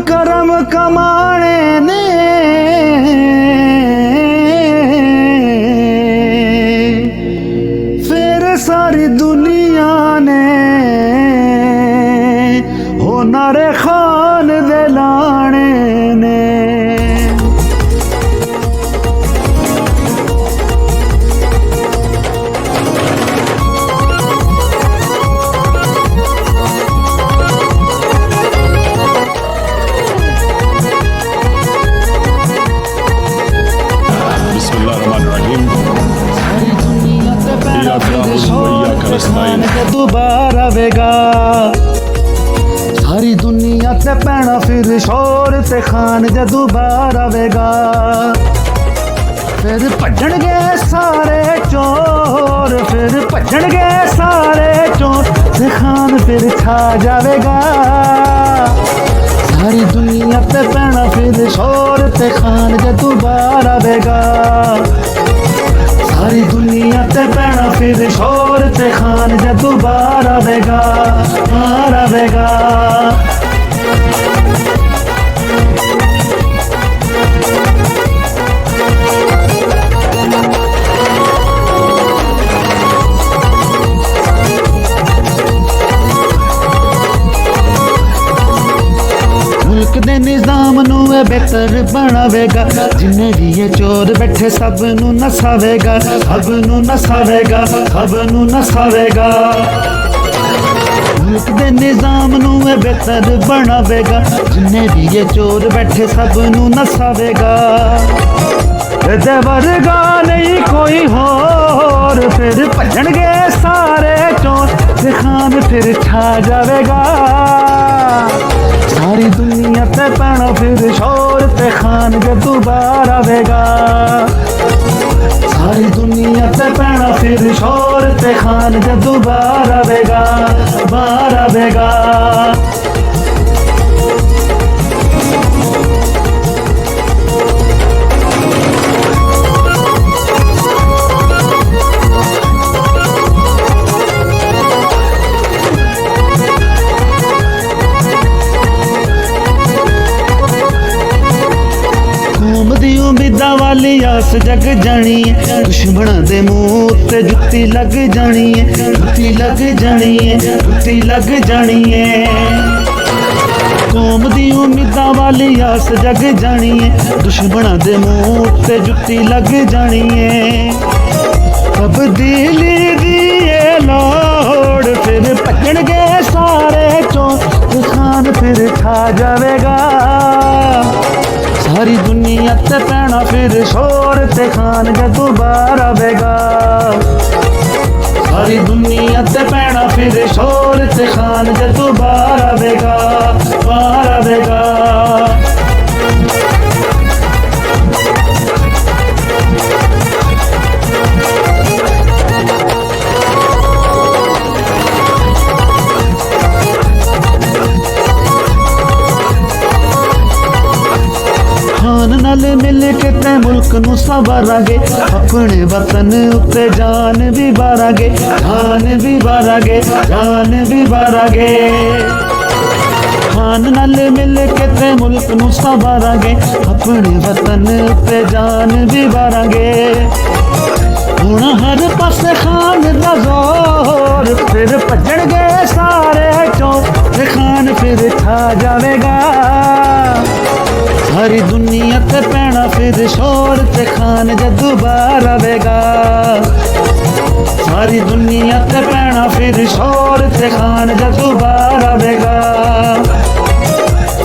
करम कमाने ने फिर सारी दुनिया ने होनर खान दे लाने ने। दोबारा आवेगा सारी दुनिया ते पैना फिर शोर ते खान जदू बाहर आवेगा। फिर भजन गए सारे चोर, फिर भजन गए सारे चोर ते खान फिर छा जावेगा। सारी दुनिया ते पैना फिर शोर ते खान जदू बाहर आवेगा। सारी दुनिया ते पैना फिर शोर ते खान जदू बाहर आवेगा, बाहर आवेगा। मुल्क दे निज़ाम नू बेहतर बनावेगा, जिन्ने भी ये चोर बैठे सब नू नसावेगा, सब नू नसावेगा, सब नू नसावेगा। मुल्क दे निज़ाम नू बेहतर बनावेगा, जिन्ने भी ये चोर बैठे सब नू नसावेगा। ते वर्गा नहीं कोई होर, फिर भजन गए सारे चोर ते खान फिर छा जावेगा। सारी दुनिया ते पैना फिर शोर ते खान जदू बाहर आवेगा। सारी दुनिया ते पैना फिर शोर ते खान जदू बाहर आवेगा, बाहर आवेगा। उम्मीदा वाली आस जग जानी है, दुश्मन दे मुंह ते जुत्ती लग जानी है, जुत्ती लग जानी है, जुत्ती लग जानी है। कौम दी उम्मीदा वाली आस जग जानी है, दुश्मन दे मुंह ते जुत्ती लग जानी है। तब्दीली दी लोड़ फिर भजन गए सारे चोर खान फिर छा जावेगा। सारी दुनिया ते पैना फिर शोर ते खान जदू बाहर आवेगा। सारी दुनिया ते पैना फिर शोर ते खान जदू बाहर आवेगा, बाहर आवेगा। खान नाल मिल के ते मुल्क नू संवारांगे, अपने वतन उत्ते जान भी वारांगे, जान भी वारांगे, जान भी वारांगे। खान नाल मिल के ते मुल्क नू संवारांगे, अपने वतन उत्ते जान भी वारांगे। हुण हर पासे खान दा जोर, फिर भजन गए सारे चोर खान फिर छा जावेगा। सारी दुनिया ते पैना फिर शोर ते खान जदू बाहर आवेगा। सारी दुनिया ते पैना फिर शोर ते खान जदू बाहर आवेगा।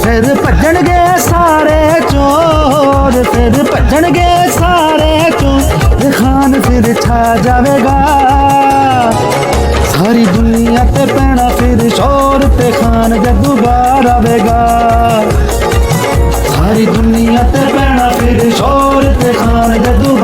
फिर भजन गए सारे चोर, फिर भजन गए सारे चोर खान फिर छा जावेगा। सारी दुनिया ते पैना फिर शोर ते खान जदू बाहर आवेगा। सारी दुनिया ते पैना फिर शोर ते खान जदू